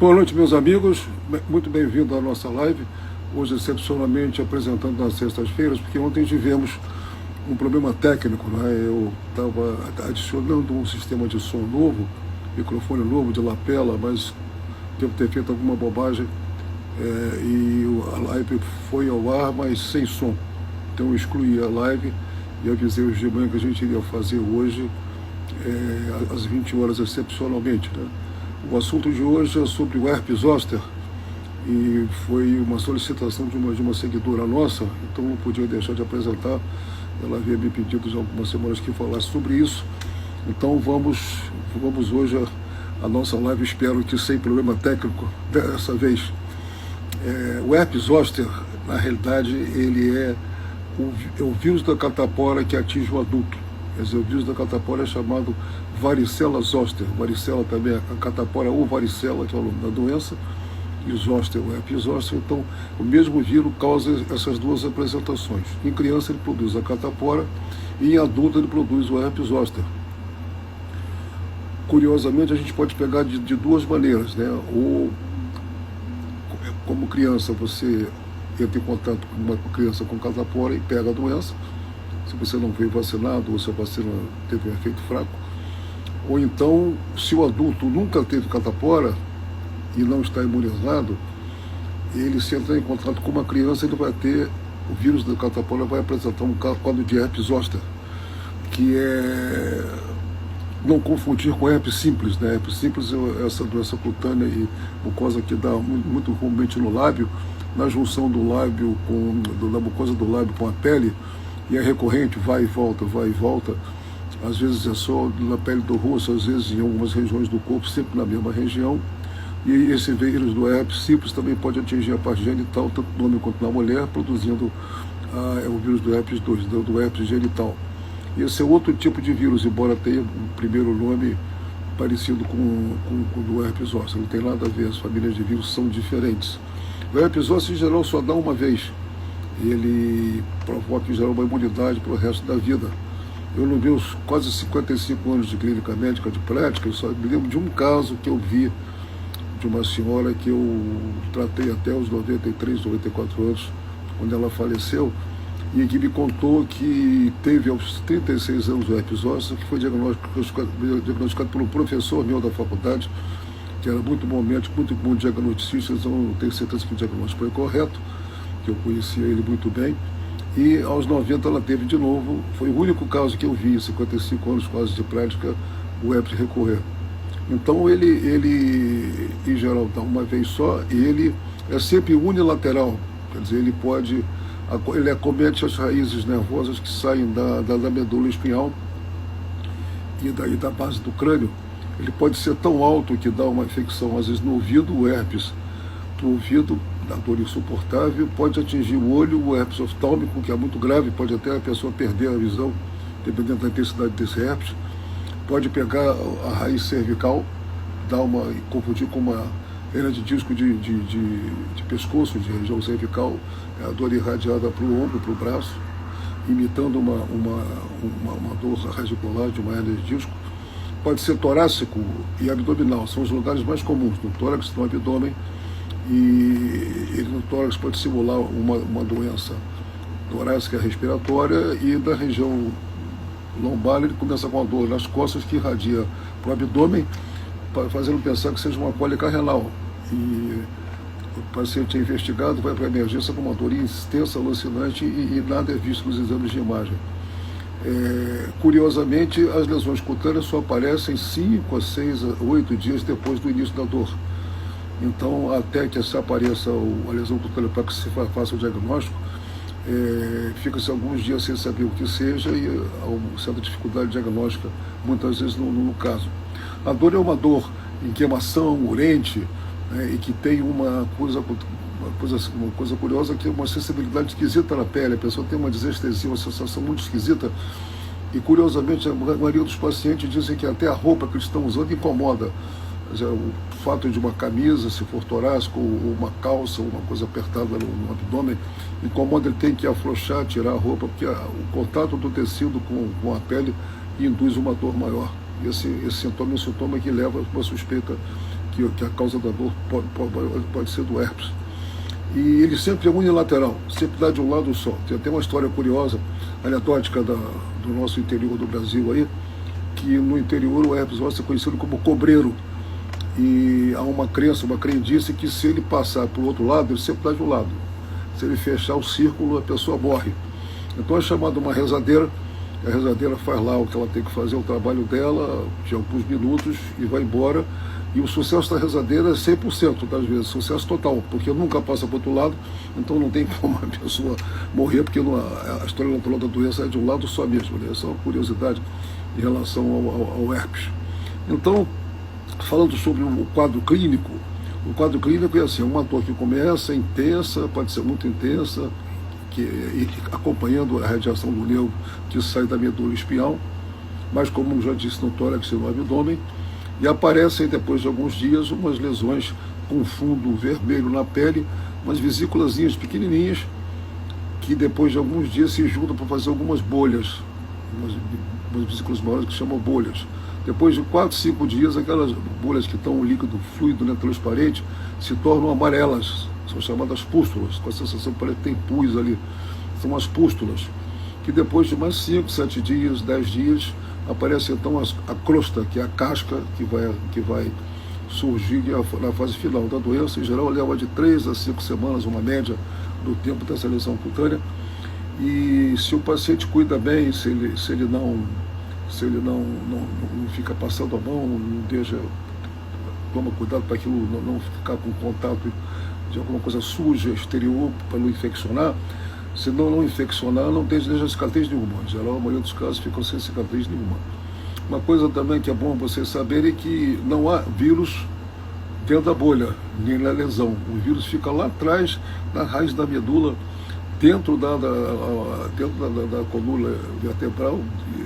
Boa noite, meus amigos. Muito bem-vindo à nossa live. Hoje, excepcionalmente, apresentando nas sextas-feiras, porque ontem tivemos um problema técnico, né? Eu estava adicionando um sistema de som novo, microfone novo de lapela, mas devo ter feito alguma bobagem e a live foi ao ar, mas sem som. Então eu excluí a live e avisei os de manhã que a gente iria fazer hoje às 20 horas, excepcionalmente, né? O assunto de hoje é sobre o herpes zoster e foi uma solicitação de uma seguidora nossa, então não podia deixar de apresentar. Ela havia me pedido já algumas semanas que falasse sobre isso. Então vamos hoje a nossa live, espero que sem problema técnico dessa vez. O herpes zoster, na realidade, ele é o vírus da catapora que atinge o adulto. Quer dizer, o vírus da catapora é chamado varicela zoster. Varicela também é a catapora ou varicela, que é o nome da doença, e o zoster, o herpes zoster. Então, o mesmo vírus causa essas duas apresentações. Em criança ele produz a catapora e em adulto ele produz o herpes zoster. Curiosamente, a gente pode pegar de duas maneiras, né? Ou, como criança, você entra em contato com uma criança com catapora e pega a doença, se você não veio vacinado ou se a vacina teve um efeito fraco. Ou então, se o adulto nunca teve catapora e não está imunizado, ele, se entrar em contato com uma criança, ele vai ter, o vírus da catapora vai apresentar um quadro de herpes zoster, que é, não confundir com herpes simples, né? Herpes simples é essa doença cutânea e mucosa que dá muito comumente no lábio, na junção do lábio da mucosa do lábio com a pele, e é recorrente, vai e volta, às vezes é só na pele do rosto, às vezes em algumas regiões do corpo, sempre na mesma região. E esse vírus do herpes simples também pode atingir a parte genital, tanto no homem quanto na mulher, produzindo o vírus do herpes 2, do herpes genital. E esse é outro tipo de vírus, embora tenha um primeiro nome parecido com o do herpes zoster. Não tem nada a ver, as famílias de vírus são diferentes. O herpes zoster, em geral, só dá uma vez. Ele provoca, em geral, uma imunidade para o resto da vida. Eu, nos meus quase 55 anos de clínica médica de prática, eu só me lembro de um caso que eu vi de uma senhora que eu tratei até os 93, 94 anos, quando ela faleceu, e que me contou que teve aos 36 anos o herpes zoster, que foi diagnosticado por um professor meu da faculdade, que era muito bom médico, muito bom diagnosticista, então eu tenho certeza que o diagnóstico foi correto, que eu conhecia ele muito bem. E aos 90 ela teve de novo, foi o único caso que eu vi, 55 anos quase de prática, o herpes recorrer. Então ele em geral dá uma vez só e ele é sempre unilateral, quer dizer, ele acomete as raízes nervosas que saem da medula espinhal e daí da base do crânio. Ele pode ser tão alto que dá uma infecção, às vezes no ouvido, o herpes do ouvido, da dor insuportável, pode atingir o olho, o herpes oftálmico, que é muito grave, pode até a pessoa perder a visão, dependendo da intensidade desse herpes. Pode pegar a raiz cervical, confundir com uma hernia de disco de pescoço, de região cervical, a dor irradiada para o ombro, para o braço, imitando uma dor radicular de uma hernia de disco. Pode ser torácico e abdominal, são os lugares mais comuns, no tórax, no abdômen, e ele no tórax pode simular uma doença torácica respiratória, e da região lombar ele começa com a dor nas costas que irradia para o abdômen, fazendo pensar que seja uma cólica renal. E o paciente é investigado, vai para a emergência com uma dor extensa, alucinante, e nada é visto nos exames de imagem. Curiosamente, as lesões cutâneas só aparecem 5 a 6 a 8 dias depois do início da dor. Então, até que se apareça a lesão cutânea para que se faça o diagnóstico, fica-se alguns dias sem saber o que seja e há uma certa dificuldade diagnóstica, muitas vezes no caso. A dor é uma dor em queimação, urente, né, e que tem uma coisa curiosa, que é uma sensibilidade esquisita na pele. A pessoa tem uma desestesia, uma sensação muito esquisita, e curiosamente a maioria dos pacientes dizem que até a roupa que eles estão usando incomoda. O fato de uma camisa, se for torácico, ou uma calça, ou uma coisa apertada no abdômen, incomoda, ele tem que afrouxar, tirar a roupa, porque o contato do tecido com a pele induz uma dor maior. Esse sintoma é um sintoma que leva a uma suspeita que a causa da dor pode ser do herpes. E ele sempre é unilateral, sempre dá de um lado só. Tem até uma história curiosa, anedótica do nosso interior do Brasil aí, que no interior o herpes zoster é conhecido como cobreiro. E há uma crendice que se ele passar para o outro lado, ele sempre dá de um lado. Se ele fechar o círculo, a pessoa morre. Então é chamada uma rezadeira. A rezadeira faz lá o que ela tem que fazer, o trabalho dela, de alguns minutos, e vai embora. E o sucesso da rezadeira é 100% das vezes, sucesso total, porque nunca passa para o outro lado, então não tem como a pessoa morrer, porque a história natural da doença é de um lado só mesmo, né? Essa é uma curiosidade em relação ao herpes. Então, falando sobre o quadro clínico é assim, uma dor que começa intensa, pode ser muito intensa, e acompanhando a radiação do nervo que sai da medula espinhal, mas como já disse, no tórax e no abdômen, e aparecem depois de alguns dias umas lesões com fundo vermelho na pele, umas vesículazinhas pequenininhas, que depois de alguns dias se juntam para fazer algumas bolhas, umas vesículas maiores que chamam bolhas. Depois de 4, 5 dias, aquelas bolhas que estão líquido, fluido, né, transparente, se tornam amarelas, são chamadas pústulas, com a sensação que parece que tem pus ali. São as pústulas, que depois de mais 5, 7 dias, 10 dias, aparece então a crosta, que é a casca que vai surgir na fase final da doença. Em geral leva de 3 a 5 semanas, uma média do tempo dessa lesão cutânea. E se o paciente cuida bem, se ele não fica passando a mão, toma cuidado para aquilo não ficar com contato de alguma coisa suja, exterior, para não infeccionar. Se não infeccionar, não deixa cicatriz nenhuma. Em geral, a maioria dos casos ficam sem cicatriz nenhuma. Uma coisa também que é bom vocês saberem é que não há vírus dentro da bolha, nem na lesão. O vírus fica lá atrás, na raiz da medula, dentro da coluna vertebral,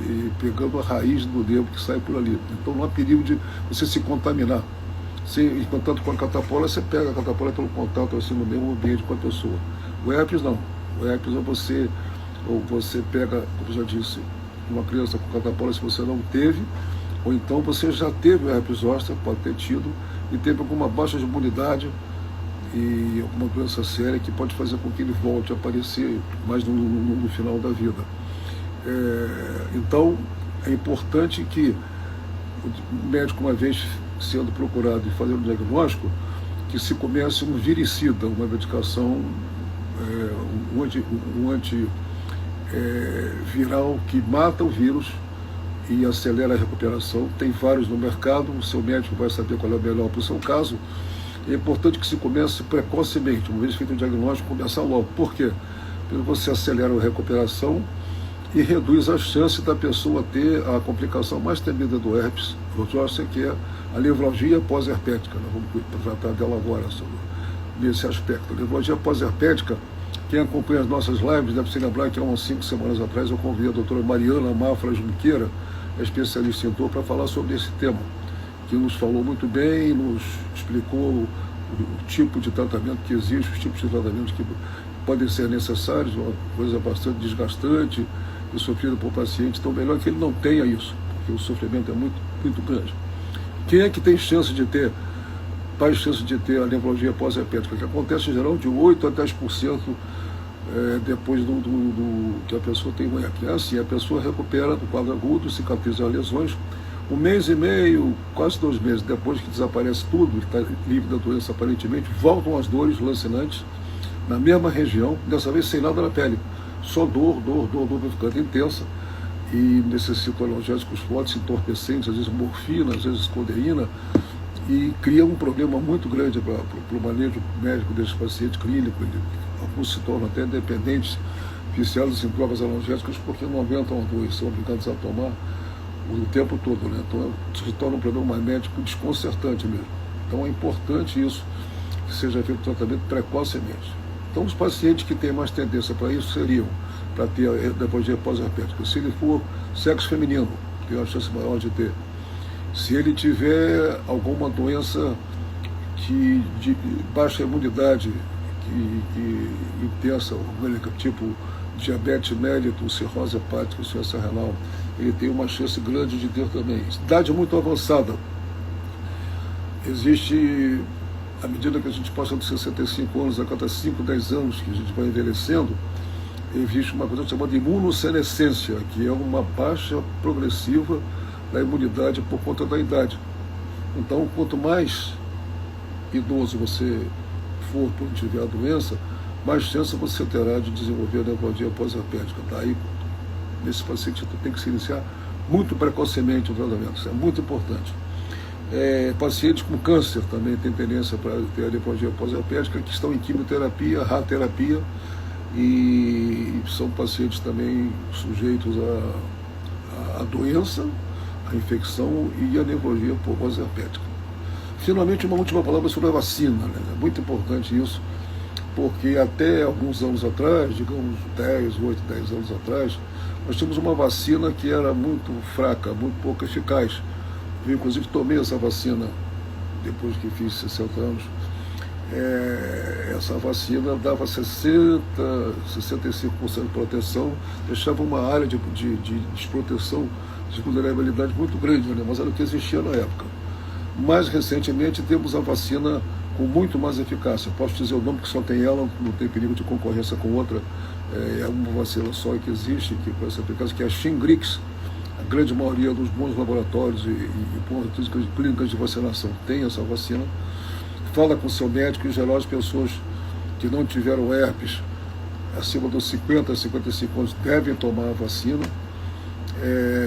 e pegando a raiz do nervo que sai por ali. Então não há perigo de você se contaminar. Em contato com a catapora, você pega a catapora pelo contato assim, no mesmo ambiente com a pessoa. O herpes não. O herpes você pega, como já disse, uma criança com catapora se você não teve, ou então você já teve o herpes zoster, pode ter tido, e teve alguma baixa de imunidade e alguma doença séria que pode fazer com que ele volte a aparecer mais no final da vida. Então, é importante que o médico, uma vez sendo procurado e fazendo o diagnóstico, que se comece um viricida, uma medicação, um antiviral que mata o vírus e acelera a recuperação. Tem vários no mercado, o seu médico vai saber qual é o melhor para o seu caso. É importante que se comece precocemente, uma vez feito o diagnóstico, começar logo. Por quê? Porque você acelera a recuperação e reduz a chance da pessoa ter a complicação mais temida do herpes zoster, que é a nevralgia pós-herpética. Nós vamos tratar dela agora, nesse aspecto. A nevralgia pós-herpética, quem acompanha as nossas lives deve se lembrar que há umas 5 semanas atrás eu convidei a doutora Mariana Mafra Junqueira, especialista em dor, para falar sobre esse tema, que nos falou muito bem, nos explicou o tipo de tratamento que existe, os tipos de tratamento que podem ser necessários, uma coisa bastante desgastante e sofrida por paciente. Então, melhor que ele não tenha isso, porque o sofrimento é muito, muito grande. Quem é que tem chance de ter, mais chance de ter a nevralgia pós-herpética, que acontece em geral de 8 a 10% depois do que a pessoa tem um herpes. É assim, a pessoa recupera do quadro agudo, cicatriza as lesões, 1 mês e meio, quase 2 meses depois que desaparece tudo, está livre da doença aparentemente, voltam as dores lancinantes na mesma região, dessa vez sem nada na pele, só dor vai ficando intensa, e necessita analgésicos fortes, entorpecentes, às vezes morfina, às vezes codeína, e cria um problema muito grande para o manejo médico desse paciente clínico. Alguns se tornam até dependentes, viciados em drogas analgésicas, porque não aguentam a dor, são obrigados a tomar o tempo todo, né? Então se torna um problema médico desconcertante mesmo. Então é importante isso, que seja feito tratamento precocemente. Então os pacientes que têm mais tendência para isso seriam, para ter nevralgia pós-herpética, se ele for sexo feminino, tem uma chance maior de ter. Se ele tiver alguma doença de baixa imunidade, que intensa, tipo diabetes mellitus, cirrose hepática, insuficiência renal, ele tem uma chance grande de ter também. Idade muito avançada, existe, à medida que a gente passa dos 65 anos, a cada 5, 10 anos que a gente vai envelhecendo, existe uma coisa chamada imunossenescência, que é uma baixa progressiva da imunidade por conta da idade. Então, quanto mais idoso você for quando tiver a doença, mais chance você terá de desenvolver a nefropatia pós-herpética. Daí, nesse paciente tem que se iniciar muito precocemente o tratamento, isso é muito importante. Pacientes com câncer também têm tendência para ter a nefropatia pós-herpética, que estão em quimioterapia, radioterapia, e são pacientes também sujeitos à doença, à infecção e à nefropatia pós-herpética. Finalmente, uma última palavra sobre a vacina, né? É muito importante isso, porque até alguns anos atrás, digamos 8, 10 anos atrás, nós tínhamos uma vacina que era muito fraca, muito pouco eficaz. Eu, inclusive, tomei essa vacina depois que fiz 60 anos. Essa vacina dava 60%, 65% de proteção, deixava uma área de desproteção, de vulnerabilidade muito grande, né? Mas era o que existia na época. Mais recentemente temos a vacina com muito mais eficácia. Posso dizer o nome que só tem ela, não tem perigo de concorrência com outra. É uma vacina só que existe, que com essa eficácia, que é a Shingrix. A grande maioria dos bons laboratórios e bons clínicas de vacinação tem essa vacina. Fala com seu médico, em geral as pessoas que não tiveram herpes acima dos 50, 55 anos devem tomar a vacina.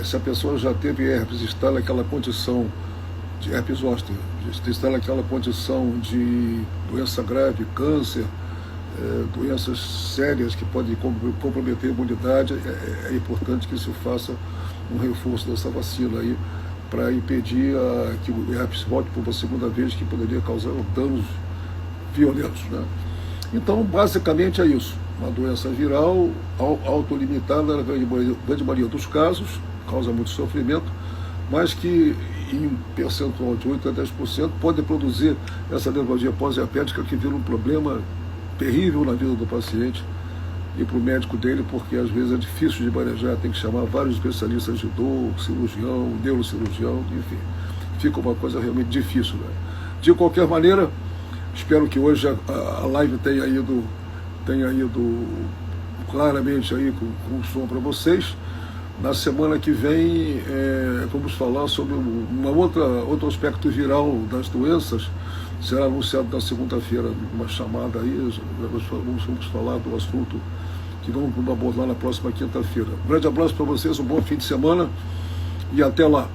Se a pessoa já teve herpes, está naquela condição de herpes zoster, está naquela condição de doença grave, câncer, doenças sérias que podem comprometer a imunidade, é importante que se faça um reforço dessa vacina aí para impedir que o herpes volte por uma segunda vez, que poderia causar danos violentos, né? Então, basicamente é isso. Uma doença viral autolimitada, na grande maioria dos casos, causa muito sofrimento, mas que em um percentual de 8 a 10% pode produzir essa nefropatia pós-herpética, que vira um problema terrível na vida do paciente e para o médico dele, porque às vezes é difícil de manejar, tem que chamar vários especialistas de dor, cirurgião, neurocirurgião, enfim, fica uma coisa realmente difícil, né? De qualquer maneira, espero que hoje a live tenha ido claramente aí com o som para vocês. Na semana que vem vamos falar sobre outro aspecto viral das doenças. Será anunciado na segunda-feira uma chamada aí, vamos falar do assunto que vamos abordar na próxima quinta-feira. Um grande abraço para vocês, um bom fim de semana e até lá.